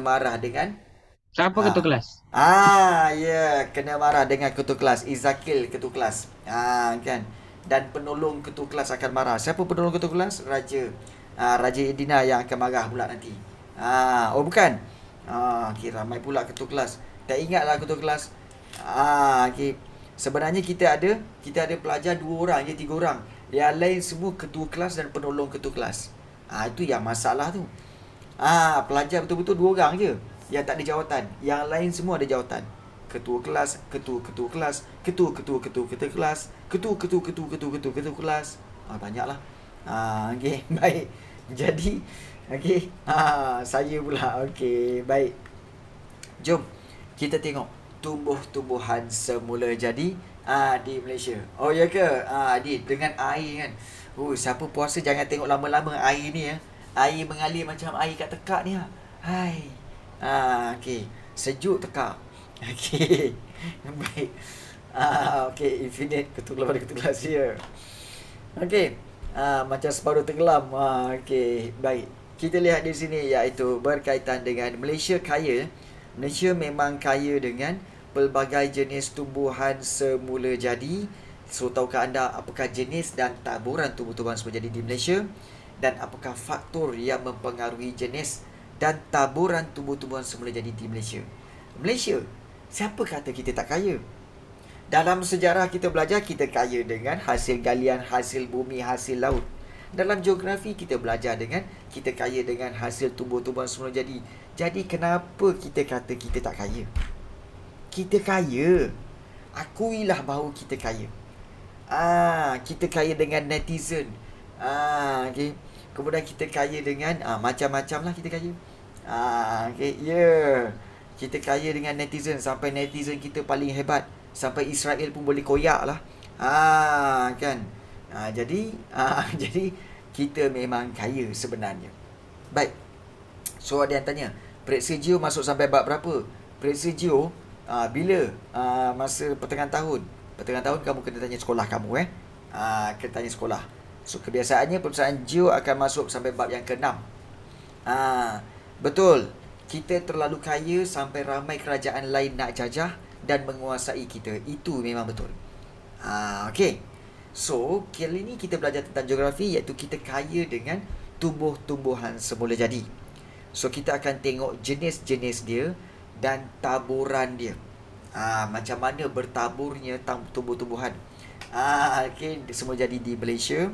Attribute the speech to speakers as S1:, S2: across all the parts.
S1: marah dengan
S2: Siapa ketua
S1: ah
S2: kelas?
S1: ya, kena marah dengan ketua kelas. Izakil ketua kelas. Kan. Dan penolong ketua kelas akan marah. Siapa penolong ketua kelas? Raja. Raja Edina yang akan marah pula nanti. Oh bukan. Okay, ramai pula ketua kelas. Tak ingatlah ketua kelas. Okay. Sebenarnya kita ada pelajar dua orang je, tiga orang. Yang lain semua ketua kelas dan penolong ketua kelas. Itu yang masalah tu. Pelajar betul-betul dua orang je yang tak ada jawatan. Yang lain semua ada jawatan. Ketua kelas, ketua-ketua kelas, ketua-ketua-ketua ketua kelas, ketua-ketua-ketua-ketua-ketua kelas. Banyaklah. Okey, baik. Jadi, okey. Saya pula. Okey, baik. Jom kita tengok tumbuh-tumbuhan semula jadi di Malaysia. Oh ya ke? Di dengan air kan. Siapa puasa jangan tengok lama-lama air ni ya. Air mengalir macam air kat tekak ni ah. Hai. Okey. Sejuk tekak. Okey. Baik. Okey, infinite ketuk lepas ketuk gelas ya. Okey. Macam separuh tenggelam. Okey, baik. Kita lihat di sini iaitu berkaitan dengan Malaysia kaya. Malaysia memang kaya dengan pelbagai jenis tumbuhan semula jadi. So, tahukah anda apakah jenis dan taburan tumbuh-tumbuhan semula jadi di Malaysia? Dan apakah faktor yang mempengaruhi jenis dan taburan tumbuh-tumbuhan semula jadi di Malaysia? Malaysia, siapa kata kita tak kaya? Dalam sejarah kita belajar kita kaya dengan hasil galian, hasil bumi, hasil laut. Dalam geografi kita belajar dengan kita kaya dengan hasil tumbuh-tumbuhan semula jadi. Jadi kenapa kita kata kita tak kaya? Kita kaya. Akuilah bahawa kita kaya. Kita kaya dengan netizen. Okay. Kemudian kita kaya dengan macam-macam lah kita kaya. Okay. Yeah. Kita kaya dengan netizen sampai netizen kita paling hebat. Sampai Israel pun boleh koyak lah. Kan. Jadi jadi kita memang kaya sebenarnya. Baik. So ada yang tanya, Periksa Geo masuk sampai bab berapa? Periksa Geo bila masa pertengahan tahun. Pertengahan tahun kamu kena tanya sekolah kamu kena tanya sekolah. So kebiasaannya peperiksaan Geo akan masuk sampai bab yang ke-6. Betul. Kita terlalu kaya sampai ramai kerajaan lain nak jajah dan menguasai kita. Itu memang betul. Okay. So, kali ini kita belajar tentang geografi iaitu kita kaya dengan tumbuh-tumbuhan semula jadi. So, kita akan tengok jenis-jenis dia dan taburan dia. Macam mana bertaburnya tumbuh-tumbuhan. Okay, semua jadi di Malaysia.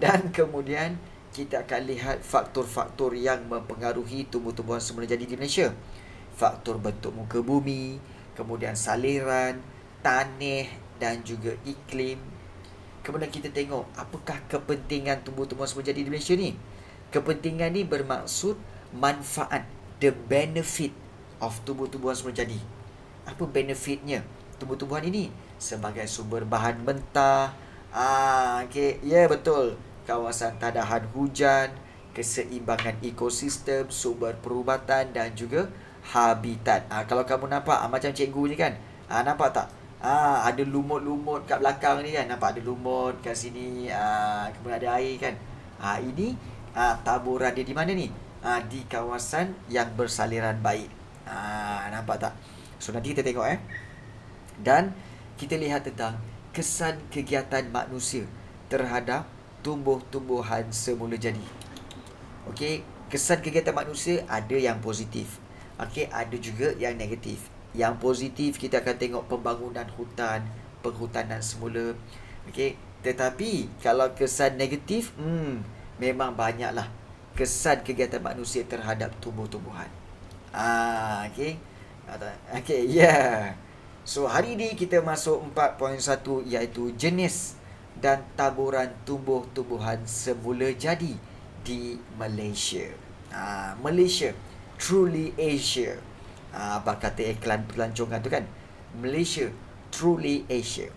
S1: Dan kemudian kita akan lihat faktor-faktor yang mempengaruhi tumbuh-tumbuhan semula jadi di Malaysia. Faktor bentuk muka bumi, kemudian saliran, tanah dan juga iklim. Kemudian kita tengok apakah kepentingan tumbuh-tumbuhan semula jadi di Malaysia ni. Kepentingan ni bermaksud manfaat, the benefit of tumbuh-tumbuhan semula jadi. Apa benefitnya tumbuh-tumbuhan ini? Sebagai sumber bahan mentah. Okay. Ya, betul. Kawasan tadahan hujan, keseimbangan ekosistem, sumber perubatan dan juga habitat. Kalau kamu nampak macam cikgu ni kan. Nampak tak? Ada lumut-lumut kat belakang ni kan. Nampak ada lumut kat sini. Kemudian ada air kan. Ini taburan dia di mana ni? Di kawasan yang bersaliran baik. Nampak tak? So nanti kita tengok Dan kita lihat tentang kesan kegiatan manusia terhadap tumbuh-tumbuhan semula jadi. Okey, kesan kegiatan manusia ada yang positif. Okey, ada juga yang negatif. Yang positif kita akan tengok pembangunan hutan, perhutanan semula. Okey, tetapi kalau kesan negatif, memang banyaklah kesan kegiatan manusia terhadap tumbuh-tumbuhan. Okey. Okey, yeah. So hari ini kita masuk 4.1 iaitu jenis dan taburan tumbuh-tumbuhan semula jadi di Malaysia. Malaysia, truly Asia. Apa kata iklan pelancongan tu kan? Malaysia, truly Asia.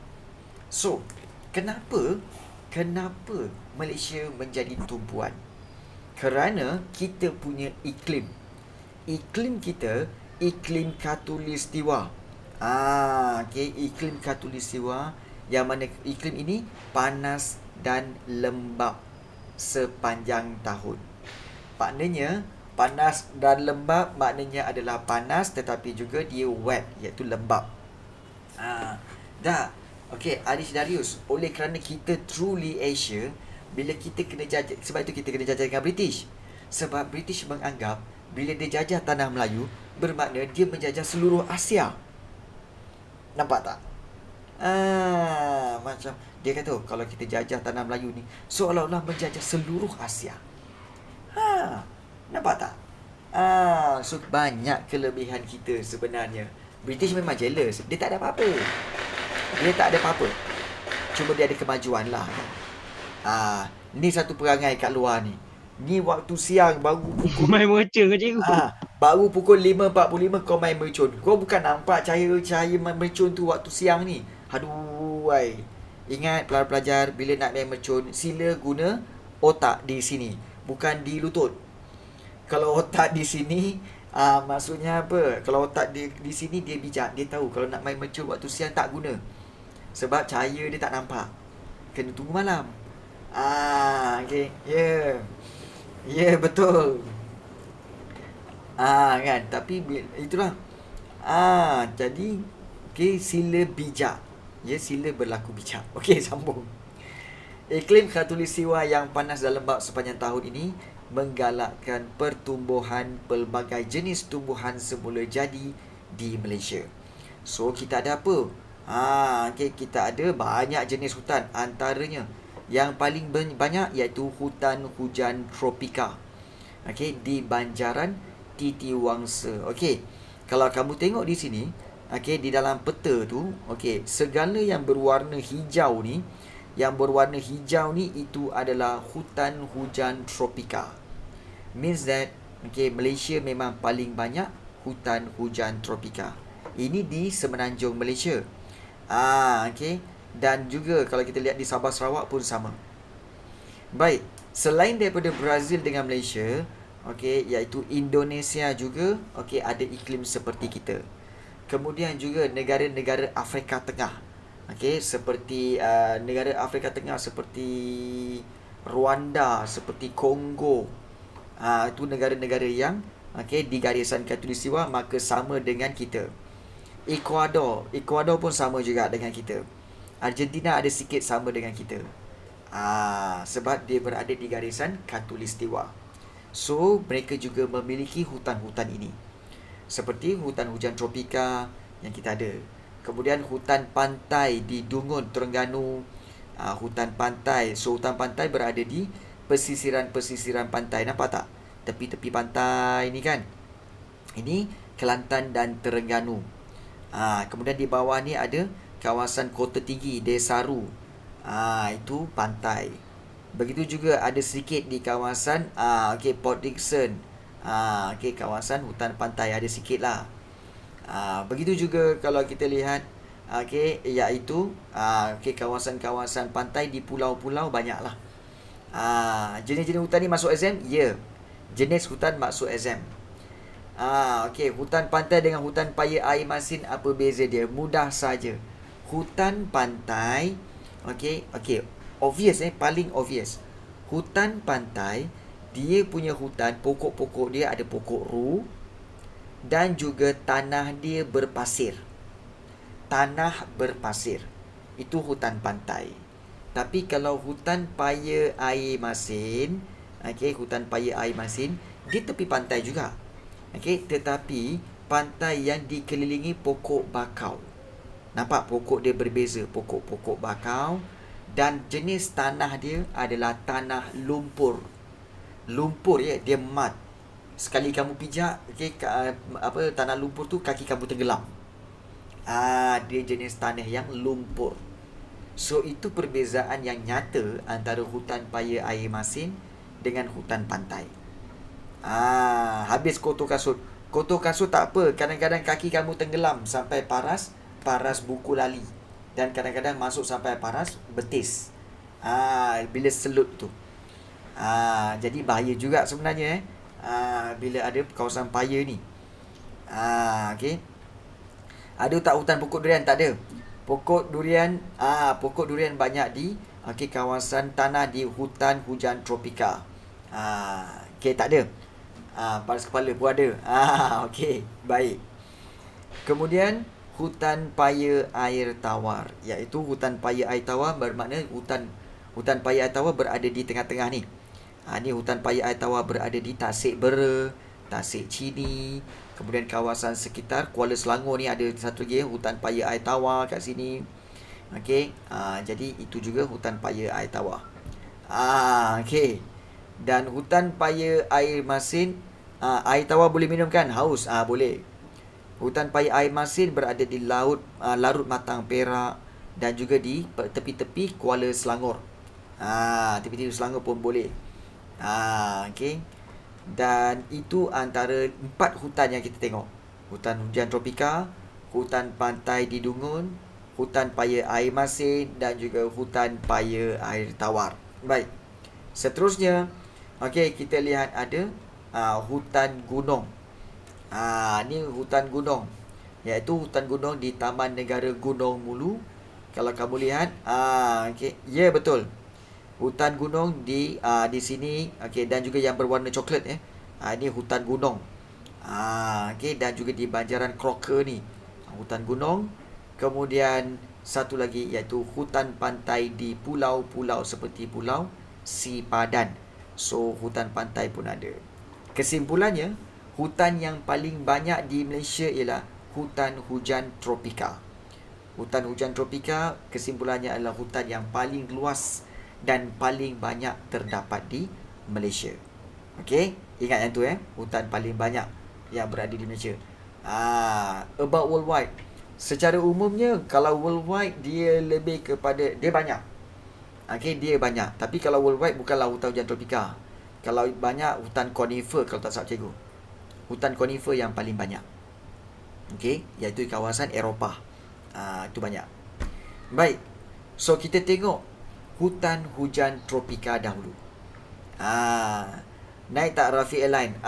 S1: So, kenapa Malaysia menjadi tumpuan? Kerana kita punya iklim. Iklim kita iklim khatulistiwa. Okay, iklim khatulistiwa yang mana iklim ini panas dan lembap sepanjang tahun. Maknanya panas dan lembab maknanya adalah panas tetapi juga dia wet, iaitu lembab. Dah. Okey, Aris Darius, oleh kerana kita truly Asia, bila kita kena jajah, sebab itu kita kena jajah dengan British. Sebab British menganggap bila dia jajah tanah Melayu, bermakna dia menjajah seluruh Asia. Nampak tak? Macam dia kata, kalau kita jajah tanah Melayu ni, seolah-olah menjajah seluruh Asia. Nampak tak? So banyak kelebihan kita sebenarnya. British memang jealous. Dia tak ada apa-apa. Dia tak ada apa-apa. Cuma dia ada kemajuan lah kan. Ni satu perangai kat luar ni. Ni waktu siang baru pukul
S2: Main mercun ke cikgu?
S1: baru pukul 5.45 kau main mercun. Kau bukan nampak cahaya-cahaya main mercun tu waktu siang ni. Aduh, wai. Ingat pelajar-pelajar, bila nak main mercun, sila guna otak di sini, bukan di lutut. Kalau otak di sini, maksudnya apa? Kalau otak di sini dia bijak, dia tahu kalau nak main mercun waktu siang tak guna. Sebab cahaya dia tak nampak. Kena tunggu malam. Okay. Ya, betul. Kan. Tapi itulah. Jadi okay, sila bijak. Ya, sila berlaku bijak. Okey, sambung. Iklim khatulistiwa yang panas dan lembab sepanjang tahun ini menggalakkan pertumbuhan pelbagai jenis tumbuhan semula jadi di Malaysia. So, kita ada apa? Okay, kita ada banyak jenis hutan. Antaranya yang paling banyak iaitu hutan hujan tropika. Okay, di Banjaran Titiwangsa. Okay, kalau kamu tengok di sini, okay, di dalam peta tu, okay, segala yang berwarna hijau ni, itu adalah hutan hujan tropika. Means that, okay, Malaysia memang paling banyak hutan hujan tropika. Ini di semenanjung Malaysia. Okay. Dan juga kalau kita lihat di Sabah Sarawak pun sama. Baik, selain daripada Brazil dengan Malaysia, okay, iaitu Indonesia juga, okay, ada iklim seperti kita. Kemudian juga negara-negara Afrika Tengah, okay, seperti negara Afrika Tengah seperti Rwanda, seperti Kongo. Itu negara-negara yang okay, di garisan khatulistiwa, maka sama dengan kita. Ecuador pun sama juga dengan kita. Argentina ada sikit sama dengan kita. Sebab dia berada di garisan khatulistiwa. So, mereka juga memiliki hutan-hutan ini. Seperti hutan hujan tropika yang kita ada. Kemudian hutan pantai di Dungun, Terengganu. Hutan pantai. So, hutan pantai berada di pesisiran-pesisiran pantai. Nampak tak? Tepi-tepi pantai ni kan. Ini Kelantan dan Terengganu. Kemudian di bawah ni ada kawasan Kota Tinggi, Desaru. Itu pantai. Begitu juga ada sedikit di kawasan okay, Port Dickson. Okay, kawasan hutan pantai ada sikit lah. Begitu juga kalau kita lihat okay, iaitu okay, kawasan-kawasan pantai di pulau-pulau banyak lah. Jenis-jenis hutan ni masuk exam? Ya, jenis hutan masuk exam. Okay, hutan pantai dengan hutan paya air masin, apa beza dia? Mudah saja. Hutan pantai, okay, obvious paling obvious. Hutan pantai, dia punya hutan, pokok-pokok dia ada pokok ru dan juga tanah dia berpasir. Tanah berpasir. Itu hutan pantai. Tapi kalau hutan paya air masin, okay, hutan paya air masin, dia tepi pantai juga. Okay, tetapi pantai yang dikelilingi pokok bakau. Nampak pokok dia berbeza, pokok-pokok bakau, dan jenis tanah dia adalah tanah lumpur. Lumpur ya, dia mud. Sekali kamu pijak, okay, tanah lumpur tu kaki kamu tenggelam. Dia jenis tanah yang lumpur. So itu perbezaan yang nyata antara hutan paya air masin dengan hutan pantai. Habis kotor kasut. Kotor kasut tak apa, kadang-kadang kaki kamu tenggelam sampai paras buku lali. Dan kadang-kadang masuk sampai paras betis. Bila selut tu. Jadi bahaya juga sebenarnya bila ada kawasan paya ni. Okay. Ada tak hutan pokok durian? Tak ada. Pokok durian banyak di kawasan tanah di hutan hujan tropika. Okay, tak ada. Paras kepala pun ada. Okey, baik. Kemudian hutan paya air tawar, iaitu hutan paya air tawar bermakna hutan paya air tawar berada di tengah-tengah ni. Ni hutan paya air tawar berada di Tasik Bera, Tasik Chini, kemudian kawasan sekitar Kuala Selangor ni ada satu lagi hutan paya air tawar kat sini. Okey, jadi itu juga hutan paya air tawar. Okey. Dan hutan paya air masin, air tawar boleh minum kan? Haus? Boleh. Hutan paya air masin berada di Larut Matang Perak dan juga di tepi-tepi Kuala Selangor. Tepi-tepi Selangor pun boleh. Okey. Dan itu antara 4 hutan yang kita tengok. Hutan hujan tropika, hutan pantai di Dungun, hutan paya air masin dan juga hutan paya air tawar. Baik. Seterusnya, okey, kita lihat ada hutan gunung. Ni hutan gunung, iaitu hutan gunung di Taman Negara Gunung Mulu. Kalau kamu lihat, okey, ya betul. Hutan gunung di sini, okey, dan juga yang berwarna coklat ini hutan gunung. Okey, dan juga di Banjaran Crocker ni hutan gunung. Kemudian satu lagi iaitu hutan pantai di pulau-pulau seperti Pulau Sipadan. So hutan pantai pun ada. Kesimpulannya, hutan yang paling banyak di Malaysia ialah hutan hujan tropika. Hutan hujan tropika kesimpulannya adalah hutan yang paling luas dan paling banyak terdapat di Malaysia. Okey, ingat yang tu hutan paling banyak yang berada di Malaysia. About worldwide, secara umumnya kalau worldwide dia lebih kepada dia banyak. Okey, dia banyak. Tapi kalau worldwide bukanlah hutan hujan tropika. Kalau banyak hutan conifer, kalau tak salah cikgu. Hutan conifer yang paling banyak. Okey, iaitu di kawasan Eropah. Itu banyak. Baik. So kita tengok hutan hujan tropika dahulu. Naik tak Rafiq Airline?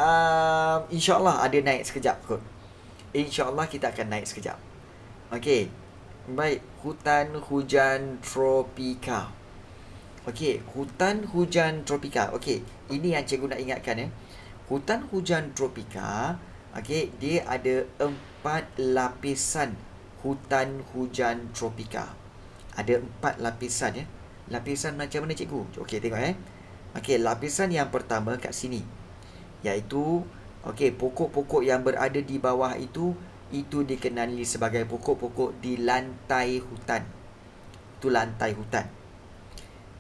S1: InsyaAllah ada naik sekejap kot. InsyaAllah kita akan naik sekejap. Okey. Baik, hutan hujan tropika. Okey, hutan hujan tropika. Okey, ini yang cikgu nak ingatkan Hutan hujan tropika, okey, dia ada 4 lapisan hutan hujan tropika. Ada 4 lapisan Lapisan macam mana cikgu? Okey, tengok Okey, lapisan yang pertama kat sini, iaitu okey, pokok-pokok yang berada di bawah itu dikenali sebagai pokok-pokok di lantai hutan. Itu lantai hutan.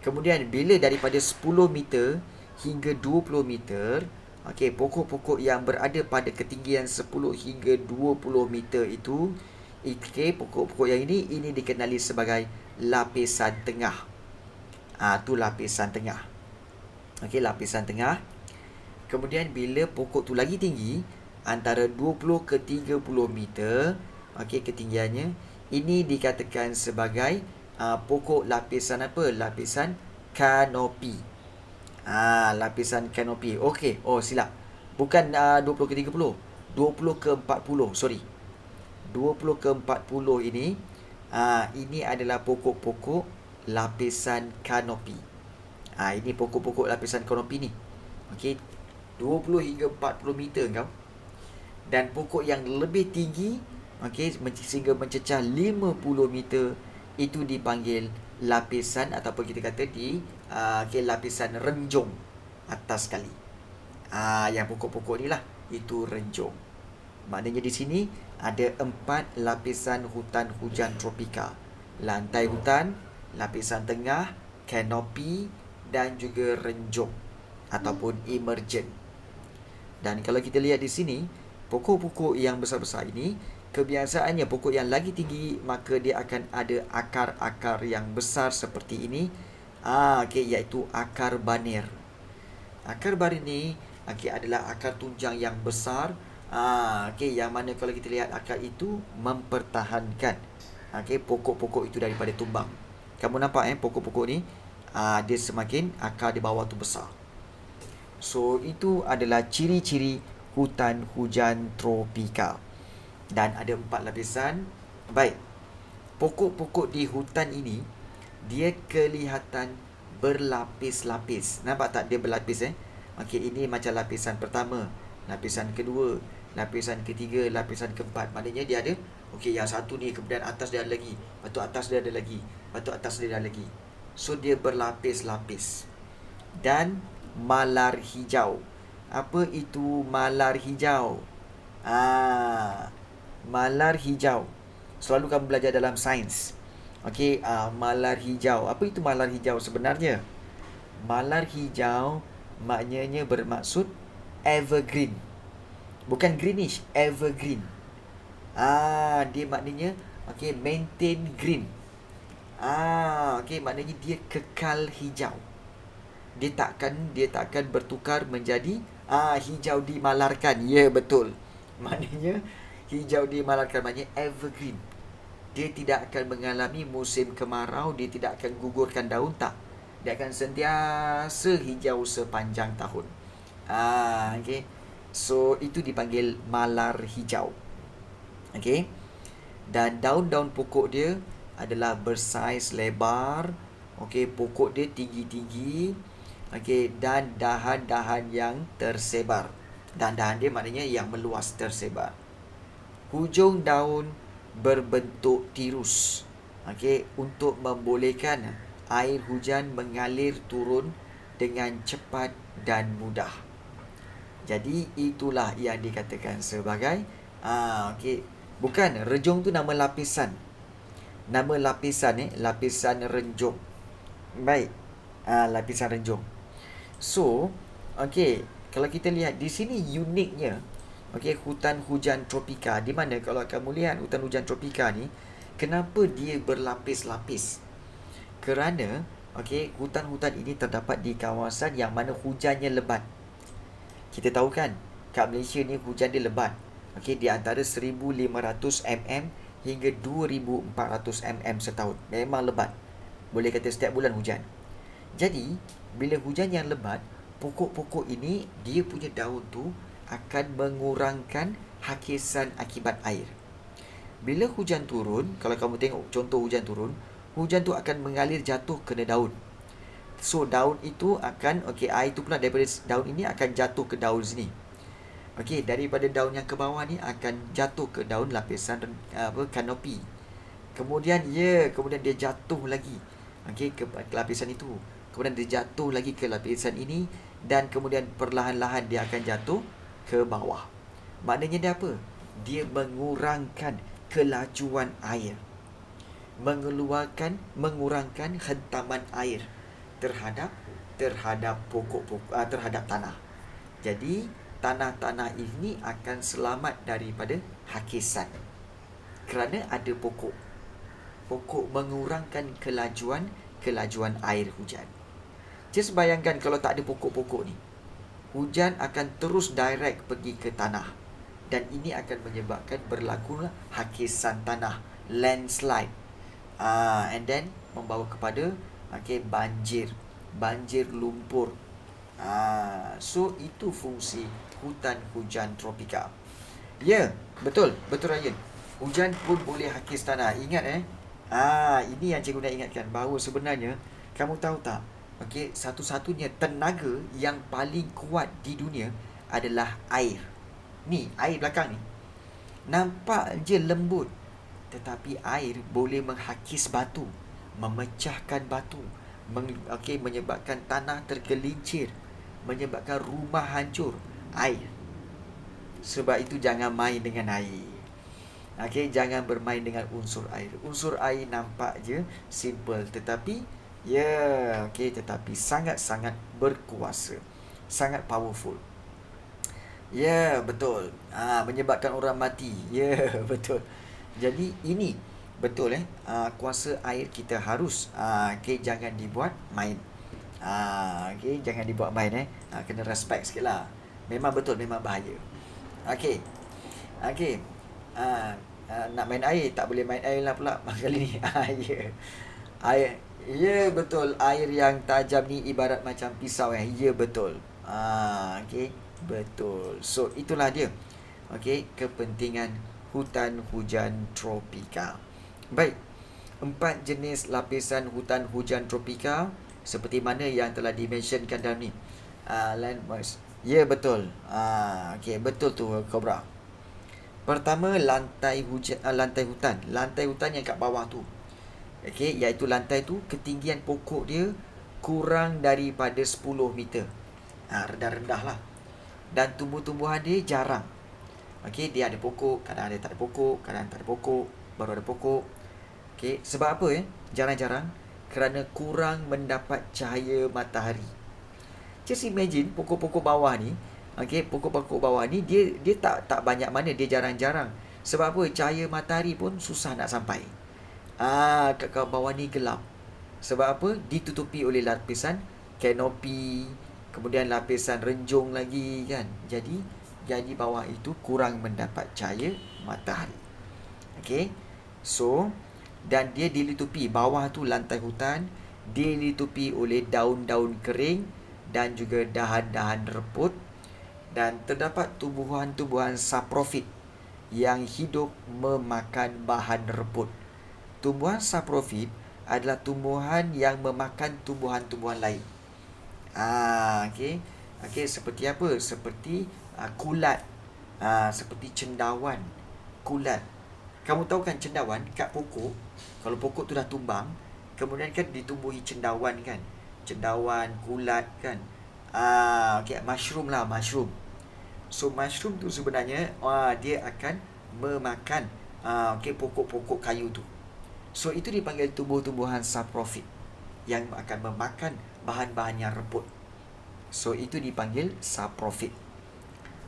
S1: Kemudian bila daripada 10 meter hingga 20 meter, okey, pokok-pokok yang berada pada ketinggian 10 hingga 20 meter itu, pokok-pokok yang ini dikenali sebagai lapisan tengah. Tu lapisan tengah. Okey, lapisan tengah. Kemudian bila pokok tu lagi tinggi, antara 20 ke 30 meter, okey, ketinggiannya, ini dikatakan sebagai pokok lapisan apa? Lapisan kanopi. Lapisan kanopi. Okey, silap. Bukan 20 ke 30. 20 ke 40, sorry. 20 ke 40 ini adalah pokok-pokok lapisan kanopi. Ini pokok-pokok lapisan kanopi ni. Okey, 20 hingga 40 meter kau. Dan pokok yang lebih tinggi, okey, sehingga mencecah 50 meter, itu dipanggil lapisan ataupun kita kata lapisan renjung atas sekali. Yang pokok-pokok ni lah, itu renjung. Maknanya di sini ada 4 lapisan hutan hujan tropika. Lantai hutan, lapisan tengah, kanopi dan juga renjung ataupun emergent. Dan kalau kita lihat di sini, pokok-pokok yang besar-besar ini, kebiasaannya pokok yang lagi tinggi, maka dia akan ada akar-akar yang besar seperti ini. Okey, iaitu akar banir. Akar banir ni adalah akar tunjang yang besar. Okey, yang mana kalau kita lihat akar itu mempertahankan pokok-pokok itu daripada tumbang. Kamu nampak pokok-pokok ni dia semakin akar di bawah tu besar. So itu adalah ciri-ciri hutan hujan tropika. Dan ada 4 lapisan. Baik. Pokok-pokok di hutan ini dia kelihatan berlapis-lapis. Nampak tak dia berlapis Okey, ini macam lapisan pertama, lapisan kedua, lapisan ketiga, lapisan keempat. Maknanya dia ada, okey, yang satu ni, kemudian atas dia ada lagi, lepas tu atas dia ada lagi, lepas tu atas dia ada lagi. So dia berlapis-lapis. Dan malar hijau. Apa itu malar hijau? Malar hijau. Selalu kamu belajar dalam sains. Okey, malar hijau. Apa itu malar hijau sebenarnya? Malar hijau maknanya bermaksud evergreen. Bukan greenish, evergreen. Dia maknanya okey, maintain green. Okey, maknanya dia kekal hijau. Dia takkan bertukar menjadi hijau dimalarkan. Ya, betul. Maknanya hijau dimalarkan maknanya evergreen. Dia tidak akan mengalami musim kemarau, dia tidak akan gugurkan daun, tak. Dia akan sentiasa hijau sepanjang tahun. Okey. So itu dipanggil malar hijau. Okey. Dan daun-daun pokok dia adalah bersaiz lebar. Okey, pokok dia tinggi-tinggi. Okey, dan dahan-dahan yang tersebar. Dahan-dahan dia maknanya yang meluas, tersebar. Hujung daun berbentuk tirus. Okey, untuk membolehkan air hujan mengalir turun dengan cepat dan mudah. Jadi itulah yang dikatakan sebagai okey, bukan, rejung tu nama lapisan. Nama lapisan lapisan renjung. Baik. Lapisan renjung. So, okey, kalau kita lihat di sini uniknya, okey, hutan hujan tropika, di mana kalau kamu lihat hutan hujan tropika ni, kenapa dia berlapis-lapis? Kerana okey, hutan-hutan ini terdapat di kawasan yang mana hujannya lebat. Kita tahu kan, kat Malaysia ni hujan dia lebat. Okey, di antara 1,500 mm hingga 2,400 mm setahun. Memang lebat. Boleh kata setiap bulan hujan. Jadi, bila hujan yang lebat, pokok-pokok ini, dia punya daun tu akan mengurangkan hakisan akibat air. Bila hujan turun, kalau kamu tengok contoh hujan turun, hujan tu akan mengalir jatuh kena daun. So, daun itu akan, okey, air tu pula daripada daun ini akan jatuh ke daun sini. Okey, daripada daun yang ke bawah ni akan jatuh ke daun lapisan kanopi. Kemudian dia jatuh lagi. Okey, ke lapisan itu. Kemudian dia jatuh lagi ke lapisan ini dan kemudian perlahan-lahan dia akan jatuh ke bawah. Maknanya dia apa? Dia mengurangkan kelajuan air. Mengurangkan hentaman air terhadap pokok-pokok, terhadap tanah. Jadi tanah-tanah ini akan selamat daripada hakisan kerana ada pokok. Pokok mengurangkan kelajuan air hujan. Just bayangkan kalau tak ada pokok-pokok ni, hujan akan terus direct pergi ke tanah, dan ini akan menyebabkan berlakulah hakisan tanah, landslide, and then membawa kepada banjir lumpur. So itu fungsi hutan hujan tropika. Ya, betul Ryan. Hujan pun boleh hakis tanah. Ingat ini yang cikgu nak ingatkan, bahawa sebenarnya kamu tahu tak, okey, satu-satunya tenaga yang paling kuat di dunia adalah air. Ni, air belakang ni. Nampak je lembut, tetapi air boleh menghakis batu, memecahkan batu, menyebabkan tanah tergelincir, menyebabkan rumah hancur. Air. Sebab itu jangan main dengan air. Okey, jangan bermain dengan unsur air. Unsur air nampak je simple, tetapi tetapi sangat-sangat berkuasa, sangat powerful. Ya, betul. Menyebabkan orang mati. Ya, betul. Jadi ini betul kuasa air kita harus jangan dibuat main. Jangan dibuat main kena respect sikitlah. Memang betul, memang bahaya. Okey. Nak main air, tak boleh main air lah pula kali ni. Air. Ya, betul. Air yang tajam ni ibarat macam pisau Ya, betul. Betul. So, itulah dia. Kepentingan hutan hujan tropika. Baik. 4 jenis lapisan hutan hujan tropika seperti mana yang telah dimentionkan dalam ni. Landmass. Ya, betul. Okey, betul tu Kobra. Pertama, lantai hutan. Lantai hutan yang kat bawah tu. Okey, iaitu lantai tu ketinggian pokok dia kurang daripada 10 meter. Rendah-rendah lah. Dan tumbuh-tumbuhan dia jarang. Okey, dia ada pokok, kadang ada tak ada pokok, kadang tak ada pokok, baru ada pokok. Okey, sebab apa jarang-jarang? Kerana kurang mendapat cahaya matahari. Just imagine pokok-pokok bawah ni, okey, pokok-pokok bawah ni dia tak banyak mana, dia jarang-jarang. Sebab apa? Cahaya matahari pun susah nak sampai. Kat bawah ni gelap. Sebab apa? Ditutupi oleh lapisan kanopi, kemudian lapisan renjung lagi kan. Jadi bawah itu kurang mendapat cahaya matahari. Okey. So, dan dia dilitupi, bawah tu lantai hutan dilitupi oleh daun-daun kering dan juga dahan-dahan reput, dan terdapat tumbuhan-tumbuhan saprofit yang hidup memakan bahan reput. Tumbuhan saprofit adalah tumbuhan yang memakan tumbuhan-tumbuhan lain. Okey. Okey, seperti apa? Seperti kulat. Seperti cendawan, kulat. Kamu tahu kan cendawan kat pokok, kalau pokok tu dah tumbang, kemudian kan ditumbuhi cendawan kan. Cendawan, kulat kan. Okey, mushroom lah, mushroom. So mushroom tu sebenarnya dia akan memakan pokok-pokok kayu tu. So itu dipanggil tumbuh-tumbuhan saprofit yang akan memakan bahan-bahan yang reput. So itu dipanggil saprofit.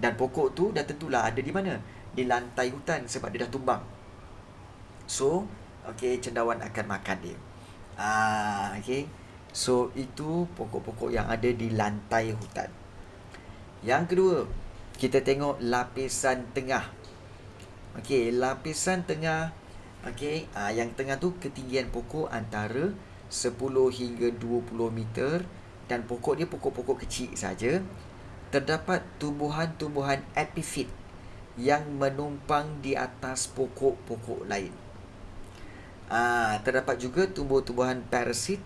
S1: Dan pokok tu dah tentulah ada di mana? Di lantai hutan sebab dia dah tumbang. So, cendawan akan makan dia. Okay. So, itu pokok-pokok yang ada di lantai hutan. Yang kedua, kita tengok lapisan tengah. Okey, lapisan tengah. Okey, yang tengah tu ketinggian pokok antara 10 hingga 20 meter dan pokok dia pokok-pokok kecil saja. Terdapat tumbuhan-tumbuhan epifit yang menumpang di atas pokok-pokok lain. Terdapat juga tumbuh-tumbuhan parasit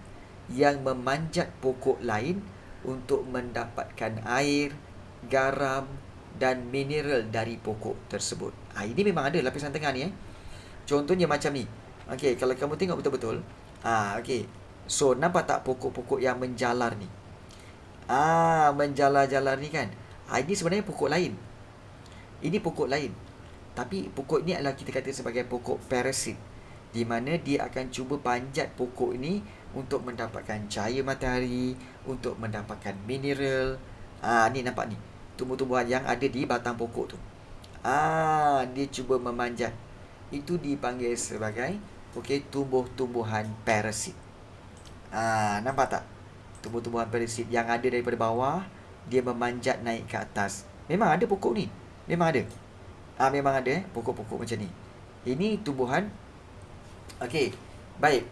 S1: yang memanjat pokok lain untuk mendapatkan air, garam dan mineral dari pokok tersebut. Ini memang ada lapisan tengah ni. Contohnya macam ni. Okey, kalau kamu tengok betul-betul. Okey. So, nampak tak pokok-pokok yang menjalar ni? Menjalar-jalar ni kan. Ini sebenarnya pokok lain. Ini pokok lain. Tapi pokok ni adalah kita kata sebagai pokok parasit, di mana dia akan cuba panjat pokok ini untuk mendapatkan cahaya matahari, untuk mendapatkan mineral. Ni nampak ni. Tumbuh-tumbuhan yang ada di batang pokok tu. Dia cuba memanjat. Itu dipanggil sebagai tumbuh-tumbuhan parasit. Nampak tak? Tumbuh-tumbuhan parasit yang ada daripada bawah, dia memanjat naik ke atas. Memang ada pokok ni. Memang ada. Memang ada pokok-pokok macam ni. Ini tumbuhan. Okey. Baik.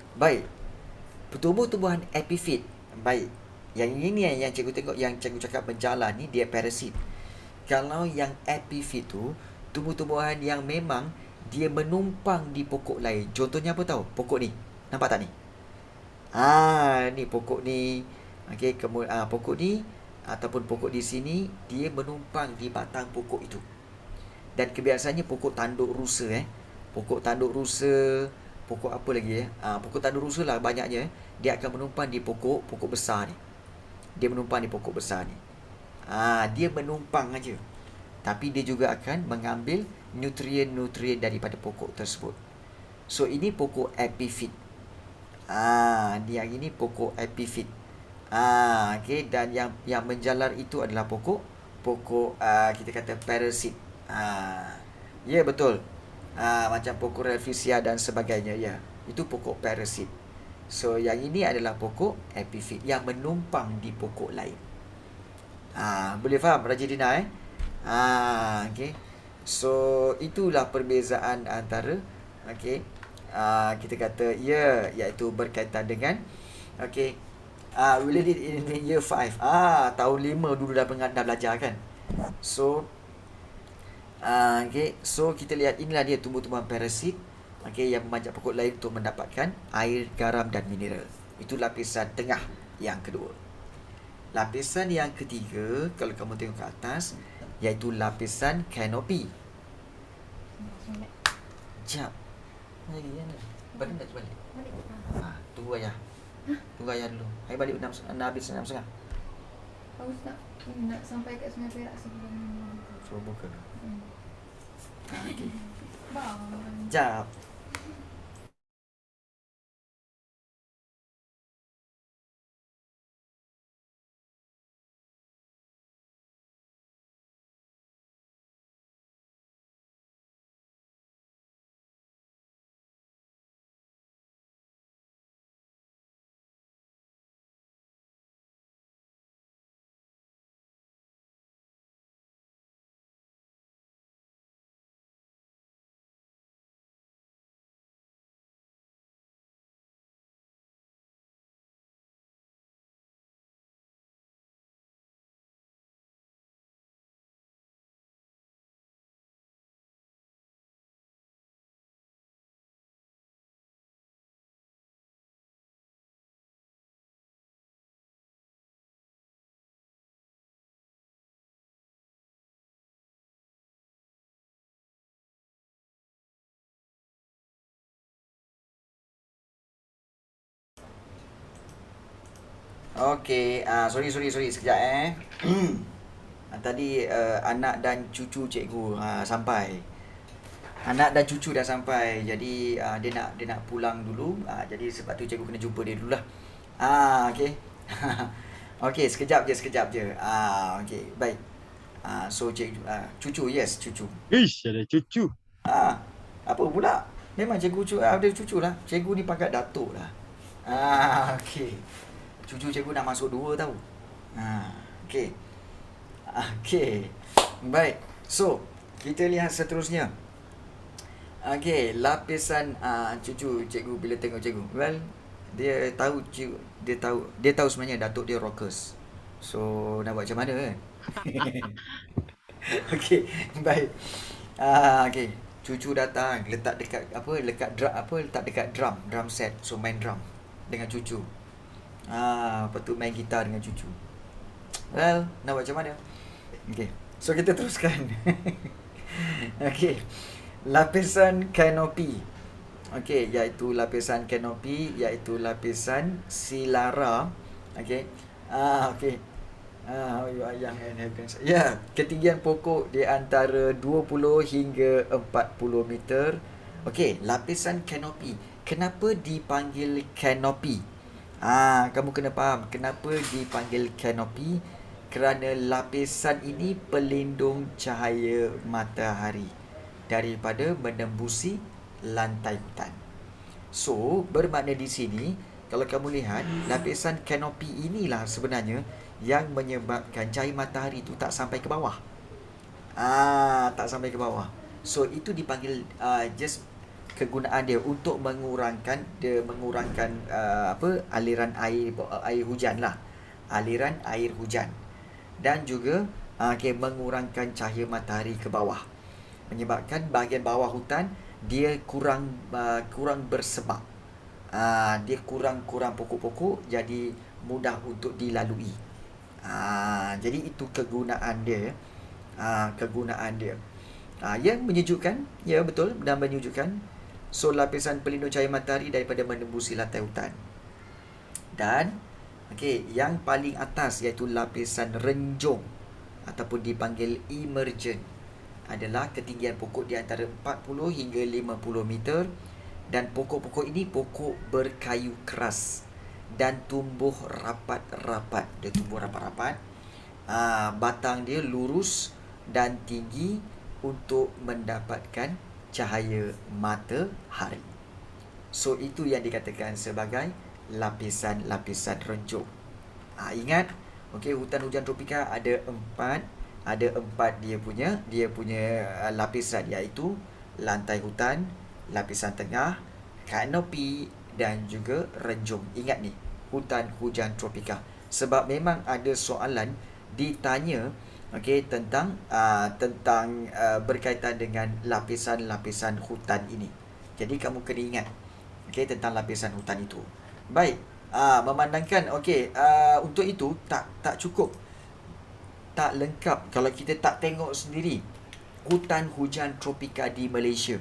S1: Tumbuh-tumbuhan epifit. Baik. Yang ini yang cikgu tengok, yang cikgu cakap menjalar ni, dia parasit. Kalau yang epifit tu, tumbuh-tumbuhan yang memang dia menumpang di pokok lain. Contohnya apa tahu? Pokok ni. Nampak tak ni? Ni pokok ni. Okey, kemudian pokok ni ataupun pokok di sini, dia menumpang di batang pokok itu. Dan kebiasaannya pokok tanduk rusa Pokok tanduk rusa, pokok apa lagi pokok tanduk rusa lah banyaknya. Dia akan menumpang di pokok besar ni. Dia menumpang di pokok besar ni. Dia menumpang aja. Tapi dia juga akan mengambil nutrien-nutrien daripada pokok tersebut. So ini pokok epifit. Yang ini pokok epifit. Okey, dan yang menjalar itu adalah pokok kita kata parasit. Ya, betul. Macam pokok rafflesia dan sebagainya, ya. Itu pokok parasit. So yang ini adalah pokok epifit yang menumpang di pokok lain. Boleh faham Raja Dina okey. So itulah perbezaan antara kita kata iaitu berkaitan dengan we learned it in year 5. Tahun 5 dulu dah belajar kan. So so kita lihat inilah dia tumbuh-tumbuhan parasit yang memanjat pokok lain untuk mendapatkan air, garam dan mineral. Itu lapisan tengah yang kedua. Lapisan yang ketiga, kalau kamu tengok ke atas, iaitu lapisan kanopi. Jap. Lagi kan? Balik tak balik? Tunggu ayah. Tunggu ayah dulu. Ayah balik habis 6.30.
S2: Aku nak sampai kat Sungai Perak sebelum
S1: Suruh buka. Okay.
S2: Bang.
S1: Jap. Okey, sorry sekejap tadi anak dan cucu cikgu sampai. Anak dan cucu dah sampai. Jadi dia nak pulang dulu. Jadi sebab tu cikgu kena jumpa dia dululah. Okey. Okey, sekejap je. Okey, baik. So cikgu cucu, yes, cucu.
S3: Ish, ada cucu.
S1: Apa pula? Memang cikgu ada cucu lah. Cikgu ni pangkat datuk lah. Okey. Cucu cikgu dah masuk 2 tau. Okey. Okey. Baik. So, kita lihat seterusnya. Okey, lapisan cucu cikgu bila tengok cikgu. Well, dia tahu sebenarnya datuk dia rockers. So, nak buat macam mana kan? Okey, baik. Okey. Cucu datang, letak dekat drum set. So main drum dengan cucu. Lepas tu main gitar dengan cucu. Well, nak buat macam mana? Okay, so kita teruskan. Okay, lapisan kanopi. Okay, iaitu lapisan silara. Okay. Okay. Ayah and heavens. Ya, ketinggian pokok di antara 20 hingga 40 meter. Okey, lapisan kanopi. Kenapa dipanggil kanopi? Kamu kena faham kenapa dipanggil kanopi. Kerana lapisan ini pelindung cahaya matahari daripada menembusi lantai hutan. So, bermakna di sini, kalau kamu lihat, lapisan kanopi inilah sebenarnya yang menyebabkan cahaya matahari itu tak sampai ke bawah. Tak sampai ke bawah. So itu dipanggil just kegunaan dia untuk mengurangkan aliran air hujan lah. Aliran air hujan. Dan juga mengurangkan cahaya matahari ke bawah. Menyebabkan bahagian bawah hutan dia kurang bersebab. Dia kurang pokok-pokok, jadi mudah untuk dilalui. Jadi itu kegunaan dia. Yang menyejukkan, ya betul, dan menyejukkan. So lapisan pelindung cahaya matahari daripada menembusi lantai hutan. Dan yang paling atas iaitu lapisan renjung ataupun dipanggil emergent adalah ketinggian pokok di antara 40 hingga 50 meter, dan pokok-pokok ini pokok berkayu keras dan tumbuh rapat-rapat. Dia tumbuh rapat-rapat. Batang dia lurus dan tinggi untuk mendapatkan cahaya matahari. So itu yang dikatakan sebagai lapisan-lapisan renjung. Ingat, hutan hujan tropika ada empat dia punya lapisan, iaitu lantai hutan, lapisan tengah, kanopi dan juga renjung. Ingat ni, hutan hujan tropika. Sebab memang ada soalan ditanya tentang berkaitan dengan lapisan-lapisan hutan ini. Jadi kamu kena ingat tentang lapisan hutan itu. Baik, Memandangkan okey, untuk itu tak cukup, tak lengkap kalau kita tak tengok sendiri hutan hujan tropika di Malaysia.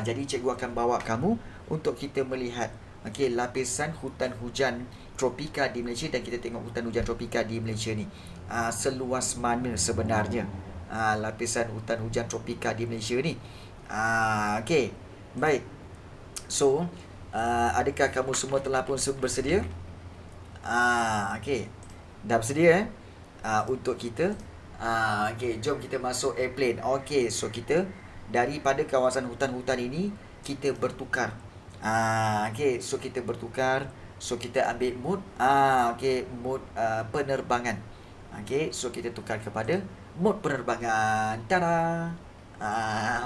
S1: Jadi cikgu akan bawa kamu untuk kita melihat okey, lapisan hutan hujan tropika di Malaysia, dan kita tengok hutan hujan tropika di Malaysia ni seluas mana sebenarnya lapisan hutan hujan tropika di Malaysia ni. Okey. Baik. So, adakah kamu semua telah pun bersedia? Okey. Dah bersedia untuk kita? Okey, jom kita masuk airplane. Okey, so kita daripada kawasan hutan-hutan ini kita bertukar. Okey, so kita bertukar. So kita ambil mood. Okey, mood penerbangan. Okey, so kita tukar kepada mood penerbangan. Tada.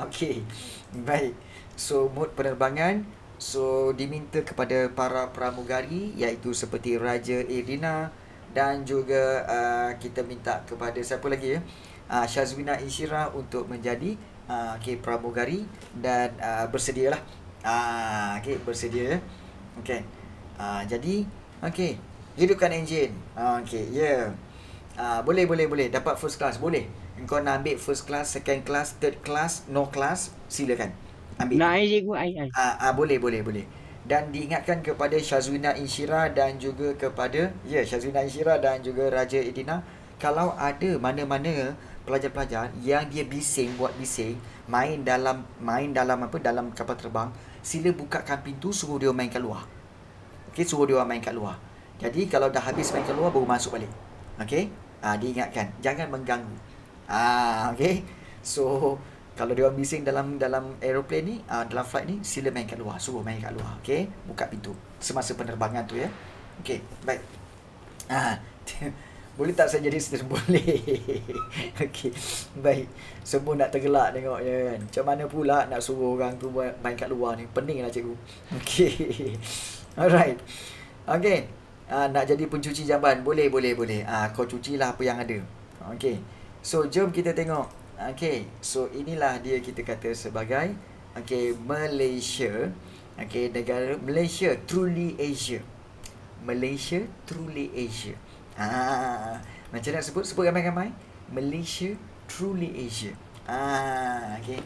S1: Okey. Baik. So mood penerbangan, so diminta kepada para pramugari iaitu seperti Raja Irina, dan juga kita minta kepada siapa lagi ya? Syazwina Insyirah untuk menjadi pramugari, dan bersedialah. Okey, bersedia ya. Okey. Jadi okey, hidupkan enjin. Okey, ya. Boleh dapat first class boleh. Engkau nak ambil first class, second class, third class, no class, silakan ambil.
S3: Nak cikgu, ai.
S1: Boleh. Dan diingatkan kepada Syazwina Insyirah dan juga kepada Syazwina Insyirah dan juga Raja Edina, kalau ada mana-mana pelajar-pelajar yang dia buat bising, main dalam dalam kapal terbang, sila bukakan pintu, suruh dia main kat luar. Okey, suruh dia main kat luar. Jadi kalau dah habis main kat luar baru masuk balik. Okey? Diingatkan, jangan mengganggu. Okey. So kalau dia orang bising dalam aeroplane ni, dalam flight ni, sila main kat luar, suruh main kat luar. Okey, buka pintu semasa penerbangan tu ya. Okey, baik. Boleh tak saya jadi student? Boleh. Okey, baik. Semua nak tergelak tengoknya kan. Macam mana pula nak suruh orang tu main kat luar ni? Peninglah cikgu. Okey. Alright. Okey. Nak jadi pencuci jamban? Boleh. Kau cucilah apa yang ada. Okey. So jom kita tengok. Okey, so inilah dia kita kata sebagai Malaysia. Negara Malaysia truly Asia. Malaysia truly Asia. Macam nak sebut ramai-ramai. Malaysia truly Asia. Okey.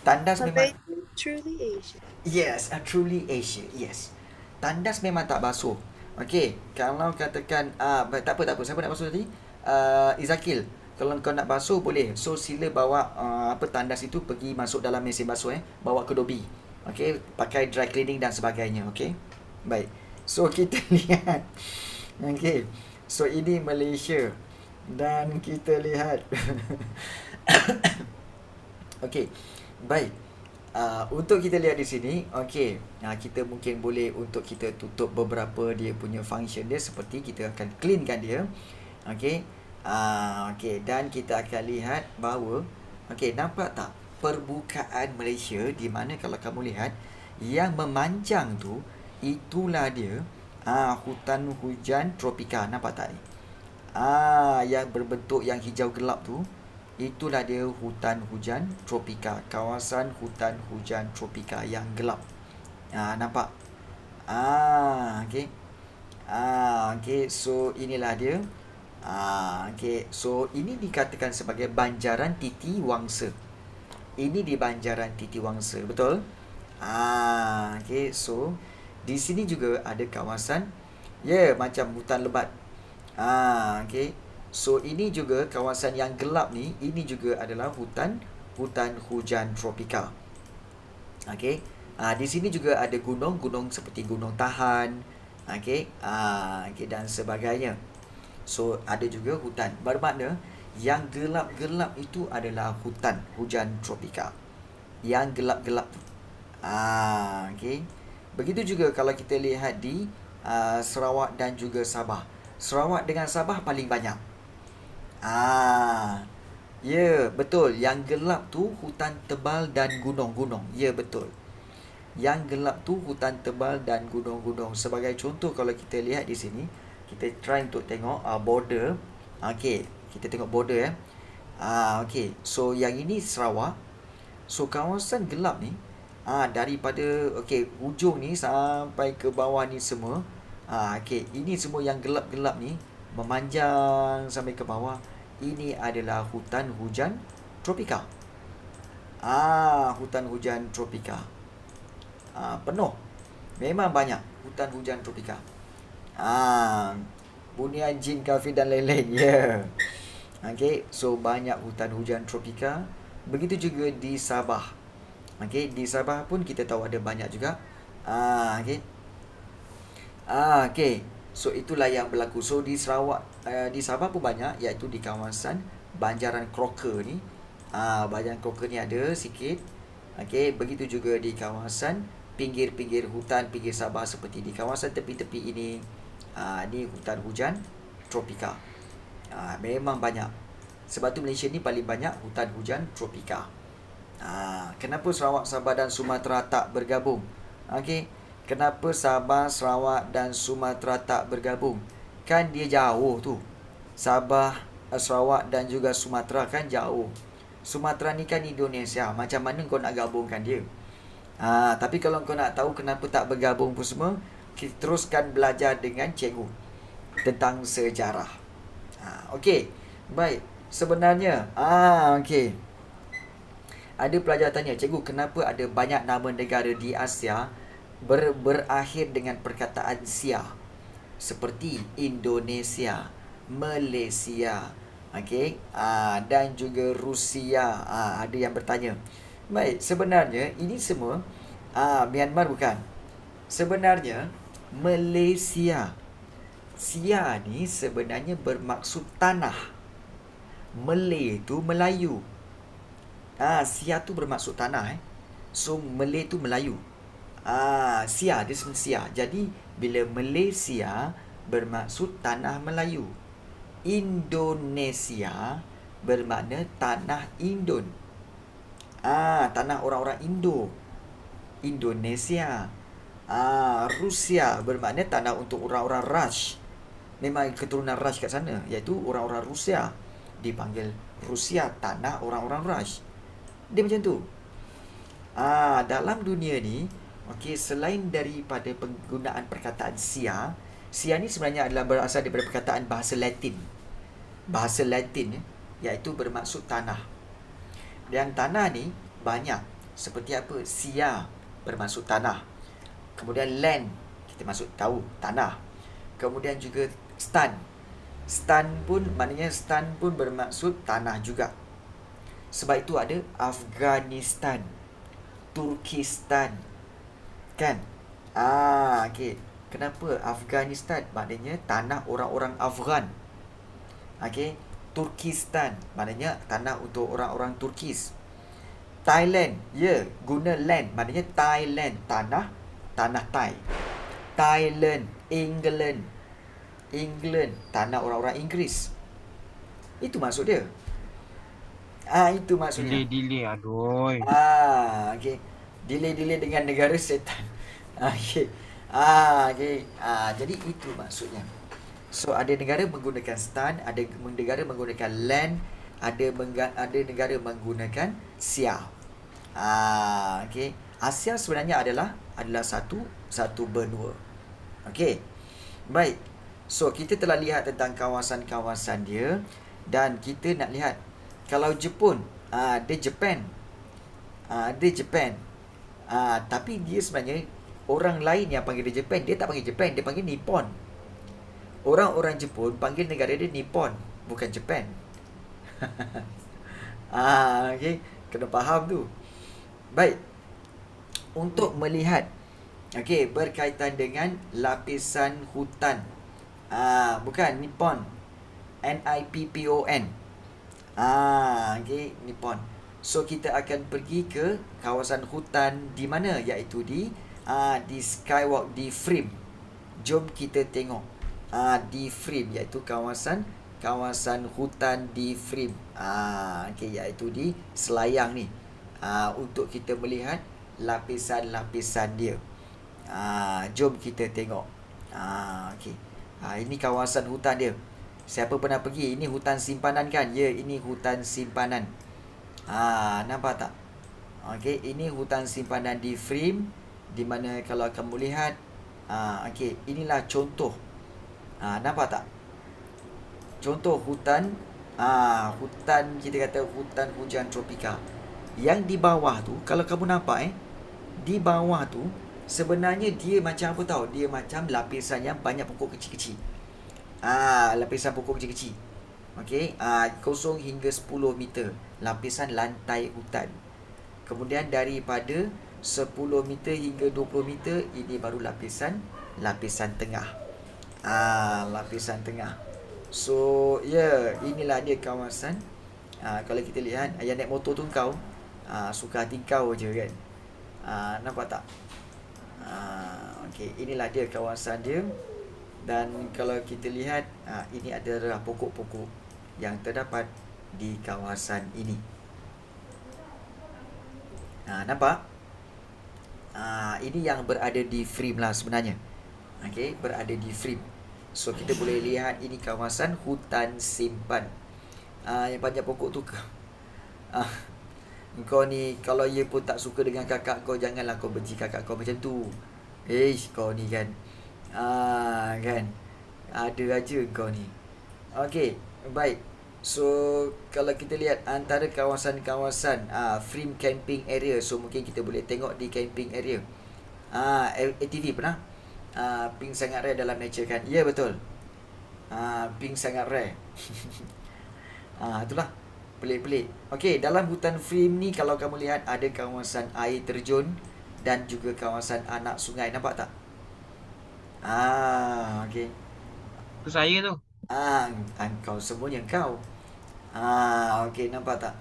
S1: Tandas memang
S4: truly Asia.
S1: Yes, truly Asia. Yes. Tandas memang tak basuh. Okey, kalau katakan tak apa. Siapa nak basuh tadi? Izakil. Kalau kau nak basuh boleh. So sila bawa tandas itu pergi masuk dalam mesin basuh bawa ke dobi. Okey, pakai dry cleaning dan sebagainya. Okey. Baik. So kita lihat. Okey. So ini Malaysia dan kita lihat. Okey. Baik. Untuk kita lihat di sini, okey. Kita mungkin boleh untuk kita tutup beberapa dia punya function dia, seperti kita akan cleankan dia. Okey. Okey, dan kita akan lihat bahawa nampak tak permukaan Malaysia, di mana kalau kamu lihat yang memanjang tu, itulah dia hutan hujan tropika. Nampak tak ni? Yang berbentuk yang hijau gelap tu, itulah dia hutan hujan tropika, kawasan hutan hujan tropika yang gelap. Nampak? Okey. Okey, so inilah dia. So ini dikatakan sebagai Banjaran Titi Wangsa. Ini di Banjaran Titi Wangsa, betul? Okey, so di sini juga ada kawasan macam hutan lebat. Okey. So ini juga kawasan yang gelap ni, ini juga adalah hutan hujan tropika. Okey. Di sini juga ada gunung seperti Gunung Tahan, dan sebagainya. So ada juga hutan. Bermakna yang gelap-gelap itu adalah hutan hujan tropika. Yang gelap-gelap tu. Okey. Begitu juga kalau kita lihat di Sarawak dan juga Sabah. Sarawak dengan Sabah paling banyak. Betul. Yang gelap tu hutan tebal dan gunung-gunung. Betul. Yang gelap tu hutan tebal dan gunung-gunung. Sebagai contoh, kalau kita lihat di sini, kita try untuk tengok border. Okey, kita tengok border Okey, so yang ini Sarawak. So kawasan gelap ni Daripada hujung ni sampai ke bawah ni semua. Ini semua yang gelap-gelap ni memanjang sampai ke bawah. Ini adalah hutan hujan tropika. Hutan hujan tropika. Penuh. Memang banyak hutan hujan tropika. Bunian jin kafir dan lain-lain. Ya. So banyak hutan hujan tropika. Begitu juga di Sabah. Di Sabah pun kita tahu ada banyak juga. So itulah yang berlaku. So di Sarawak, di Sabah pun banyak, iaitu di kawasan Banjaran Crocker ni. Banjaran Crocker ni ada sikit. Begitu juga di kawasan pinggir-pinggir hutan pinggir Sabah, seperti di kawasan tepi-tepi ini. Ni hutan hujan tropika. Memang banyak. Sebab tu Malaysia ni paling banyak hutan hujan tropika. Kenapa Sarawak, Sabah dan Sumatera tak bergabung? Kenapa Sabah, Sarawak dan Sumatera tak bergabung? Kan dia jauh tu. Sabah, Sarawak dan juga Sumatera kan jauh. Sumatera ni kan Indonesia. Macam mana kau nak gabungkan dia? Tapi kalau kau nak tahu kenapa tak bergabung pun semua, kita teruskan belajar dengan cikgu tentang sejarah. Baik. Sebenarnya, ada pelajar tanya, cikgu, kenapa ada banyak nama negara di Asia berakhir dengan perkataan sia, seperti Indonesia, Malaysia, dan juga Rusia. Ada yang bertanya. Baik, sebenarnya ini semua Myanmar bukan. Sebenarnya Malaysia, sia ni sebenarnya bermaksud tanah. Malay tu Melayu. Sia tu bermaksud tanah. So Malay tu Melayu. Sia dia sebenarnya sia. Jadi bila Malaysia bermaksud tanah Melayu. Indonesia bermakna tanah Indon. Tanah orang-orang Indo. Indonesia. Rusia bermakna tanah untuk orang-orang Raj. Memang keturunan Raj kat sana, iaitu orang-orang Rusia. Dipanggil Rusia, tanah orang-orang Raj. Dia macam tu. Dalam dunia ni, selain daripada penggunaan perkataan sia ni sebenarnya adalah berasal daripada perkataan bahasa Latin. Bahasa Latin iaitu bermaksud tanah. Dan tanah ni banyak. Seperti apa? Sia bermaksud tanah. Kemudian land, kita maksud tahu tanah. Kemudian juga stan. Stan pun bermaksud tanah juga. Sebab itu ada Afghanistan, Turkistan. Kan? Kenapa Afghanistan? Maknanya tanah orang-orang Afghan. Turkistan maknanya tanah untuk orang-orang Turkis. Thailand, guna land, maknanya Thailand, tanah Thai. Thailand, England, tanah orang-orang Inggeris. Itu maksud dia. Itu maksudnya.
S3: Delay, aduh.
S1: Delay dengan negara setan. Jadi itu maksudnya. So ada negara menggunakan stan, ada negara menggunakan land, ada negara menggunakan sia. Asia sebenarnya adalah satu benua. Baik. So kita telah lihat tentang kawasan-kawasan dia, dan kita nak lihat kalau Jepun, dia Japan. Tapi dia sebenarnya orang lain yang panggil dia Japan, dia tak panggil Japan, dia panggil Nippon. Orang-orang Jepun panggil negara dia Nippon, bukan Japan. Kena faham tu. Baik. Untuk melihat berkaitan dengan lapisan hutan. Bukan Nippon. Nippon. Nippon. So kita akan pergi ke kawasan hutan di mana, iaitu di Skywalk di Frame. Jom kita tengok di Frame, iaitu kawasan hutan di Frame. Iaitu di Selayang ni. Untuk kita melihat lapisan-lapisan dia. Jom kita tengok. Ini kawasan hutan dia. Siapa pernah pergi? Ini hutan simpanan kan? Ya, ini hutan simpanan. Nampak tak? Okey, ini hutan simpanan di frame, di mana kalau kamu lihat, okey, inilah contoh. Nampak tak? Contoh hutan, hutan, kita kata hutan hujan tropika. Yang di bawah tu, kalau kamu nampak di bawah tu sebenarnya dia macam apa tahu? Dia macam lapisan yang banyak pokok kecil-kecil. Lapisan pokok kecil-kecil. Okey, 0 hingga 10 meter lapisan lantai hutan. Kemudian daripada 10 meter hingga 20 meter, ini baru lapisan tengah. Lapisan tengah. So, inilah dia kawasan. Kalau kita lihat, yang naik motor tu kau, suka hati kau je kan. Nampak tak? Okey, inilah dia kawasan dia. Dan kalau kita lihat, ini adalah pokok-pokok yang terdapat di kawasan ini. Nampak? Ini yang berada di frame lah sebenarnya. Okey, berada di frame. So, kita boleh lihat ini kawasan hutan simpan. Yang banyak pokok tu. Kau ni, kalau ia pun tak suka dengan kakak kau, janganlah kau benci kakak kau macam tu. Kau ni kan. Kan. Ada aja kau ni. Okey, baik. So, kalau kita lihat antara kawasan-kawasan frame camping area, so mungkin kita boleh tengok di camping area. ATV pernah? Pink sangat rare dalam nature kan? Ya, betul. Pink sangat rare. Itulah. Pelik-pelik. Okey, dalam hutan frame ni kalau kamu lihat ada kawasan air terjun dan juga kawasan anak sungai. Nampak tak? Okey.
S3: Itu saya tu.
S1: Kau semuanya kau. Okey, nampak tak?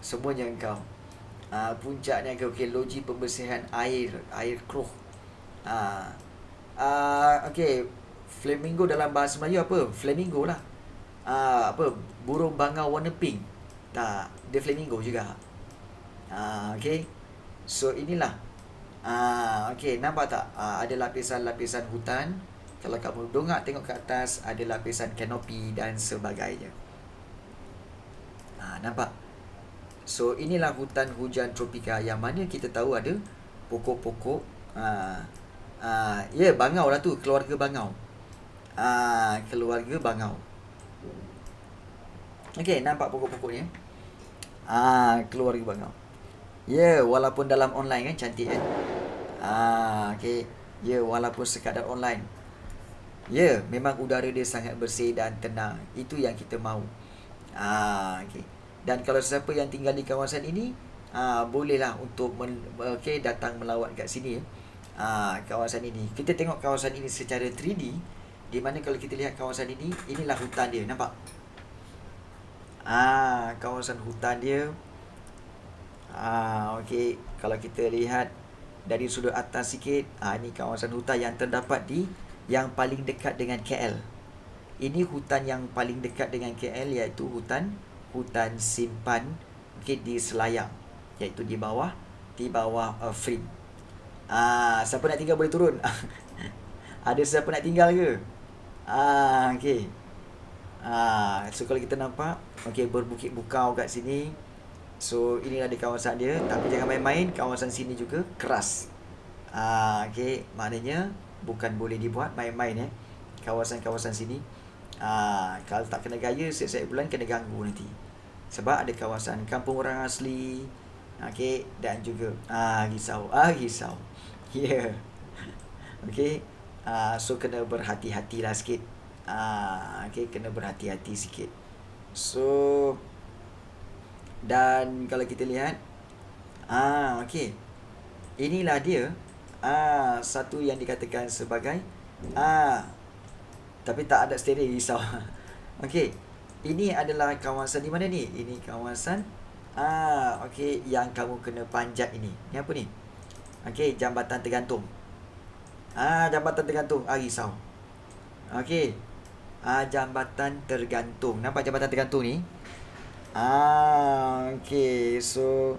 S1: Semuanya kau. Puncaknya kau. Okey, loji pembersihan air keruh. Okey, flamingo dalam bahasa Melayu apa? Flamingo lah. Burung bangau warna pink. Tak, dia flamingo juga. Okey. So inilah. Okey, nampak tak? Ada lapisan-lapisan hutan. Kalau kamu dongak tengok ke atas, ada lapisan kanopi dan sebagainya. Nampak? So inilah hutan hujan tropika yang mana kita tahu ada pokok-pokok. Bangau lah tu, keluarga bangau. Keluarga bangau. Okey, nampak pokok-pokoknya? Keluarga bangau. Walaupun dalam online kan cantik kan? Okey. Walaupun sekadar online. Memang udara dia sangat bersih dan tenang. Itu yang kita mahu. Okey. Dan kalau siapa yang tinggal di kawasan ini, bolehlah untuk datang melawat kat sini. Kawasan ini. Kita tengok kawasan ini secara 3D. Di mana kalau kita lihat kawasan ini, inilah hutan dia. Nampak? Kawasan hutan dia. Okey, kalau kita lihat dari sudut atas sikit, ini kawasan hutan yang terdapat yang paling dekat dengan KL. Ini hutan yang paling dekat dengan KL, iaitu hutan simpan, di Selayang, iaitu di bawah frame. Siapa nak tinggal boleh turun. Ada siapa nak tinggal ke? Okey. So kalau kita nampak, berbukit bukau kat sini. So inilah di kawasan dia. Tapi jangan main-main, kawasan sini juga keras. Maknanya bukan boleh dibuat main-main kawasan-kawasan sini. Kalau tak kena gaya, setiap bulan kena ganggu nanti. Sebab ada kawasan kampung orang asli. Dan juga risau. So kena berhati-hatilah sikit. Kena berhati-hati sikit. So, dan kalau kita lihat, inilah dia, satu yang dikatakan sebagai, tapi tak ada stereo, risau. Ini adalah kawasan di mana ni? Ini kawasan, yang kamu kena panjat ini. Ni apa ni? Jambatan tergantung. Jambatan tergantung, risau. Jambatan tergantung. Nampak jambatan tergantung ni? So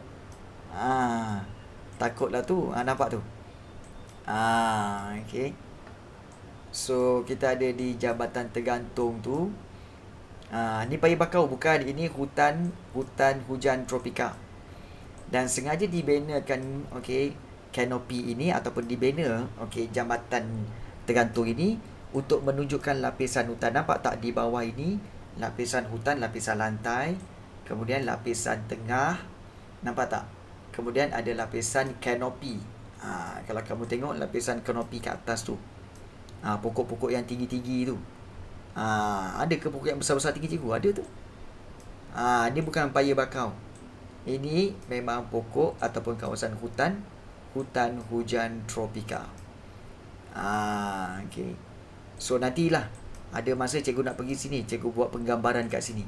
S1: takutlah tu. Nampak tu? So kita ada di jambatan tergantung tu. Ni paya bakau bukan, ini hutan hujan tropika. Dan sengaja dibenakan, okey, kanopi ini ataupun dibina, okey, jambatan tergantung ini untuk menunjukkan lapisan hutan. Nampak tak di bawah ini lapisan hutan, lapisan lantai, kemudian lapisan tengah, nampak tak? Kemudian ada lapisan kanopi. Kalau kamu tengok lapisan kanopi kat atas tu, pokok-pokok yang tinggi-tinggi tu. Ada ke pokok yang besar-besar tinggi cikgu? Ada tu. Ini bukan paya bakau. Ini memang pokok ataupun kawasan hutan, hutan hujan tropika. Okay. So nantilah ada masa cikgu nak pergi sini, cikgu buat penggambaran kat sini.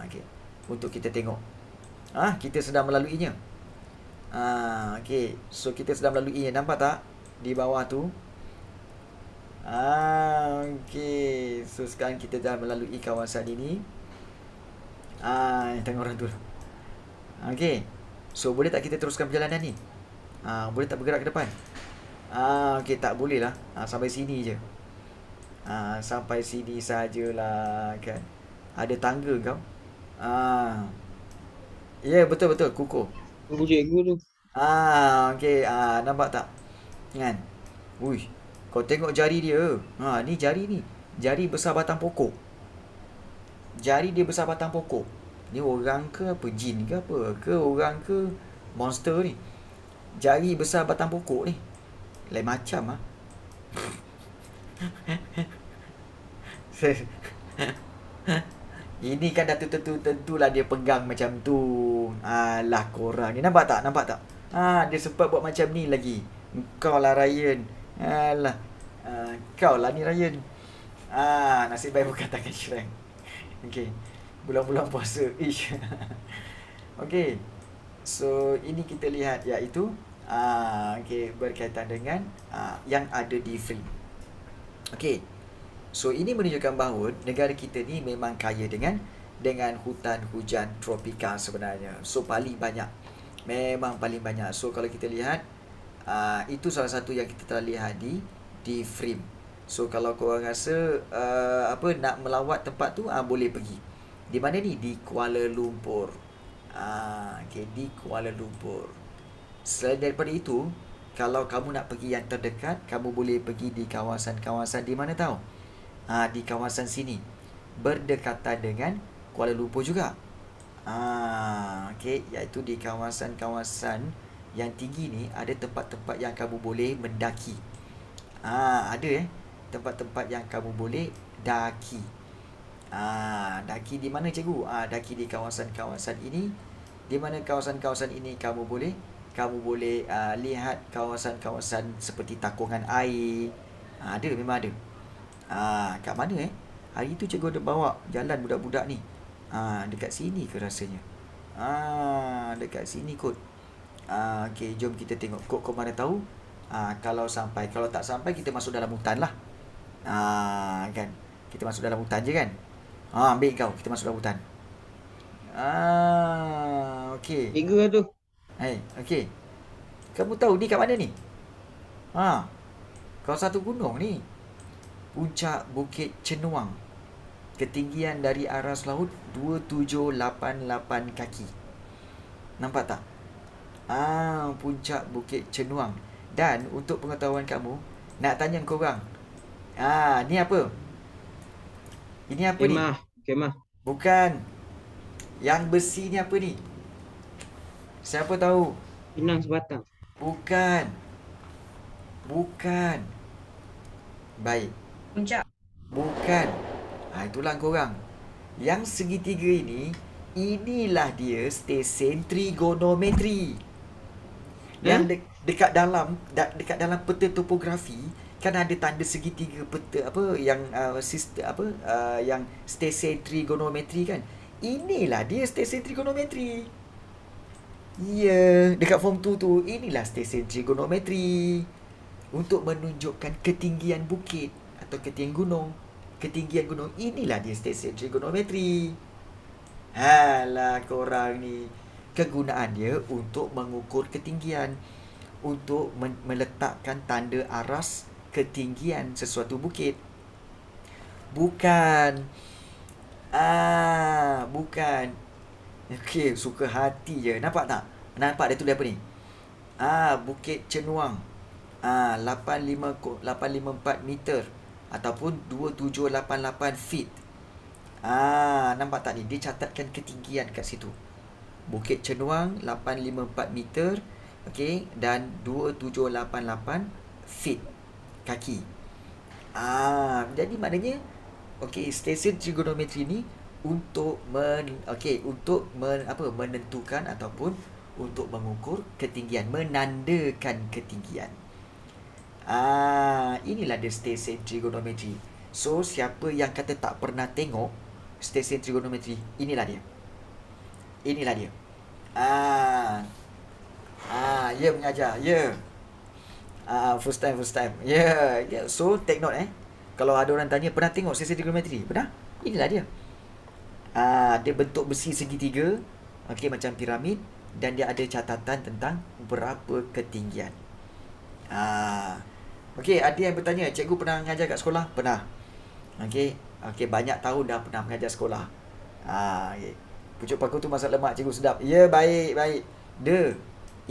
S1: Okay. Untuk kita tengok. Kita sedang melaluinya. Okay. So kita sedang melaluinya. Nampak tak? Di bawah tu. Okay. So sekarang kita dah melalui kawasan ini. Tengok orang tu. Okay. So boleh tak kita teruskan perjalanan ni? Boleh tak bergerak ke depan? Okay, tak boleh lah. Sampai sini je. Sampai sini sajalah kan. Ada tangga kau. Ya, betul-betul kukuh.
S3: Tunggu cikgu tu.
S1: Okay. Nampak tak? Kan? Ui, kau tengok jari dia. Ni jari ni. Jari besar batang pokok. Jari dia besar batang pokok. Ni orang ke apa? Jin ke apa? Ke orang ke monster ni? Jari besar batang pokok ni. Lain macam Ini kan dah tentulah dia pegang macam tu. Alah korang ni. Nampak tak? Nampak tak? Dia sempat buat macam ni lagi. Kau lah Ryan. Alah. Kau lah ni Ryan. Nasib baik bukan tangan Shrek. Okay. Bulan-bulan puasa. Ish. Okay. So ini kita lihat iaitu okay, berkaitan dengan yang ada di frame. Okay. So ini menunjukkan bahawa negara kita ni memang kaya dengan hutan hujan tropika sebenarnya. So paling banyak. Memang paling banyak. So kalau kita lihat itu salah satu yang kita telah lihat di frame. So kalau korang rasa nak melawat tempat tu, boleh pergi. Di mana ni? Di Kuala Lumpur. Okay, di Kuala Lumpur. Selain daripada itu, kalau kamu nak pergi yang terdekat, kamu boleh pergi di kawasan-kawasan di mana tahu? Di kawasan sini. Berdekatan dengan Kuala Lumpur juga. Okay, iaitu di kawasan-kawasan yang tinggi ni ada tempat-tempat yang kamu boleh mendaki. Ada tempat-tempat yang kamu boleh daki. Daki di mana cikgu? Daki di kawasan-kawasan ini. Di mana kawasan-kawasan ini kamu boleh lihat kawasan-kawasan seperti takungan air. Ada, memang ada. Kat mana hari tu cikgu ada bawa jalan budak-budak ni. Dekat sini ke rasanya? Dekat sini kot. Okay, jom kita tengok. Kok mana tahu? Kalau tak sampai kita masuk dalam hutan lah. Kan? Kita masuk dalam hutan je kan? Ambil kau, kita masuk dalam hutan. Okay.
S3: Cikgu lah tu.
S1: Okay. Kamu tahu ni kat mana ni? Kawasan satu gunung ni. Puncak Bukit Cenuang. Ketinggian dari aras laut 2788 kaki. Nampak tak? Puncak Bukit Cenuang. Dan untuk pengetahuan kamu, nak tanya korang. Ni apa? Ini apa ni?
S3: Kemah.
S1: Bukan. Yang besi ni apa ni? Siapa tahu?
S3: Pinang sebatang.
S1: Bukan. Baik.
S2: Puncak.
S1: Bukan. Itulah korang. Yang segitiga ini, inilah dia stesen trigonometri. Yang dekat dalam peta topografi kan ada tanda segitiga peta yang stesen trigonometri kan. Inilah dia stesen trigonometri. Ya, dekat form 2 tu inilah stesen trigonometri untuk menunjukkan ketinggian bukit atau ketinggian gunung. Inilah dia stesen trigonometri. Halah korang ni. Kegunaan dia untuk mengukur ketinggian, untuk meletakkan tanda aras ketinggian sesuatu bukit. Bukan. Okey, suka hati je. Nampak tak? Nampak dia tulis apa ni? Bukit Cenuang. 854 meter ataupun 2788 feet. Nampak tak ni? Dia catatkan ketinggian kat situ. Bukit Cenuang 854 meter, okey, dan 2788 feet kaki. Jadi maknanya okey, stesen trigonometri ni untuk menentukan ataupun untuk mengukur ketinggian, menandakan ketinggian. Inilah dia stesen trigonometri. So siapa yang kata tak pernah tengok stesen trigonometri, inilah dia. Inilah dia. Ya mengajar. Ya. First time. Ya. So take note Kalau ada orang tanya pernah tengok stesen trigonometri? Pernah? Inilah dia. Dia bentuk besi segitiga, okey, macam piramid, dan dia ada catatan tentang berapa ketinggian. Okey, ada yang bertanya, cikgu pernah mengajar kat sekolah? Pernah. Okey, banyak tahun dah pernah mengajar sekolah. Okay. Pucuk paku tu masak lemak, cikgu sedap. Ya, baik.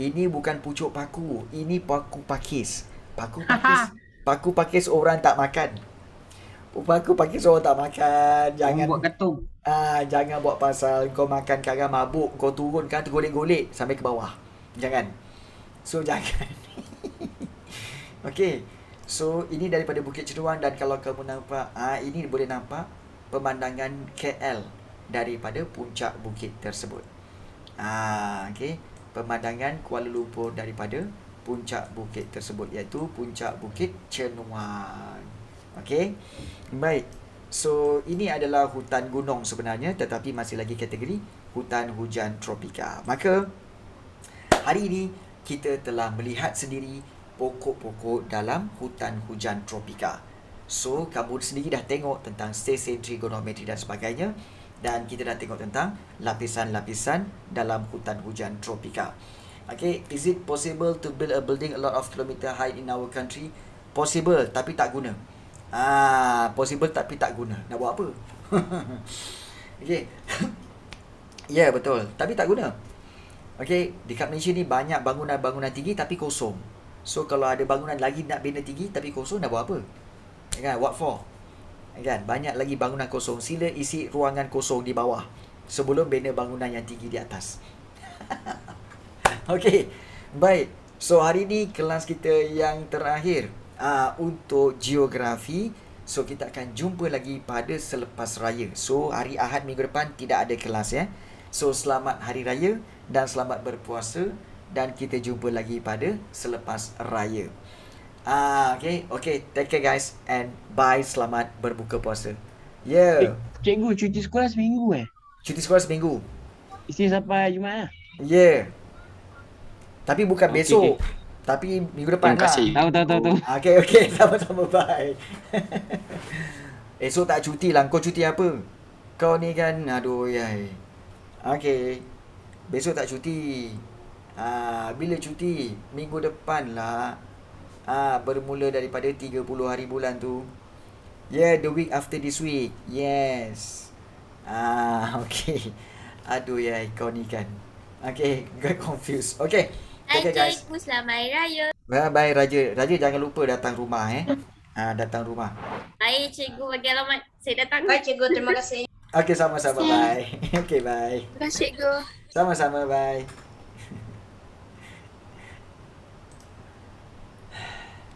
S1: Ini bukan pucuk paku, ini paku pakis. Paku pakis orang tak makan. Paku pakis orang tak makan. Jangan
S3: Buat katung.
S1: jangan buat pasal kau makan kadang mabuk, kau turun kan tergolek-golek sampai ke bawah. Jangan. So jangan. Okey. So ini daripada Bukit Ceruang, dan kalau kamu nampak ini boleh nampak pemandangan KL daripada puncak bukit tersebut. Okey, pemandangan Kuala Lumpur daripada puncak bukit tersebut, iaitu puncak Bukit Cenuang. Okey. Baik. So ini adalah hutan gunung sebenarnya, tetapi masih lagi kategori hutan hujan tropika. Maka hari ini kita telah melihat sendiri pokok-pokok dalam hutan hujan tropika. So kamu sendiri dah tengok tentang stesen trigonometri dan sebagainya, dan kita dah tengok tentang lapisan-lapisan dalam hutan hujan tropika. Okay, is it possible to build a building a lot of kilometer high in our country? Possible, tapi tak guna. Possible tapi tak guna. Nak buat apa? Okay. Ya, betul. Tapi tak guna. Okay, dekat Malaysia ni banyak bangunan-bangunan tinggi tapi kosong. So kalau ada bangunan lagi nak bina tinggi tapi kosong, nak buat apa? Kan? What for? Kan? Banyak lagi bangunan kosong. Sila isi ruangan kosong di bawah sebelum bina bangunan yang tinggi di atas. Okay, baik. So hari ni kelas kita yang terakhir untuk geografi. So kita akan jumpa lagi pada selepas raya. So hari Ahad minggu depan tidak ada kelas ya. So selamat hari raya dan selamat berpuasa, dan kita jumpa lagi pada selepas raya. Okay, take care guys, and bye, selamat berbuka puasa. Yeah.
S3: Cikgu cuti sekolah seminggu
S1: Cuti sekolah seminggu.
S3: Isnin sampai Jumaat lah.
S1: Yeah. Tapi bukan
S3: Okay,
S1: besok. Tapi minggu depan
S4: Terima
S1: lah.
S4: kasih.
S3: Tahu.
S1: Okay, sama-sama, bye. Esok tak cuti lah. Kau cuti apa? Kau ni kan, aduh yai. Okay, besok tak cuti. Bila cuti? Minggu depan lah. Bermula daripada 30 hari bulan tu. Yeah, the week after this week. Yes. Okay. Aduh yai, kau ni kan. Okay, got confused. Okay.
S5: Hai
S1: Okay guys.
S5: cikgu, selamat Hari Raya.
S1: Bye Raja. Raja jangan lupa datang rumah datang rumah.
S5: Hai cikgu, bagi alamat. Saya datang.
S2: Baik cikgu, terima kasih.
S1: Okay, sama-sama, bye. Okay, bye.
S5: Terima kasih cikgu.
S1: Sama-sama, bye.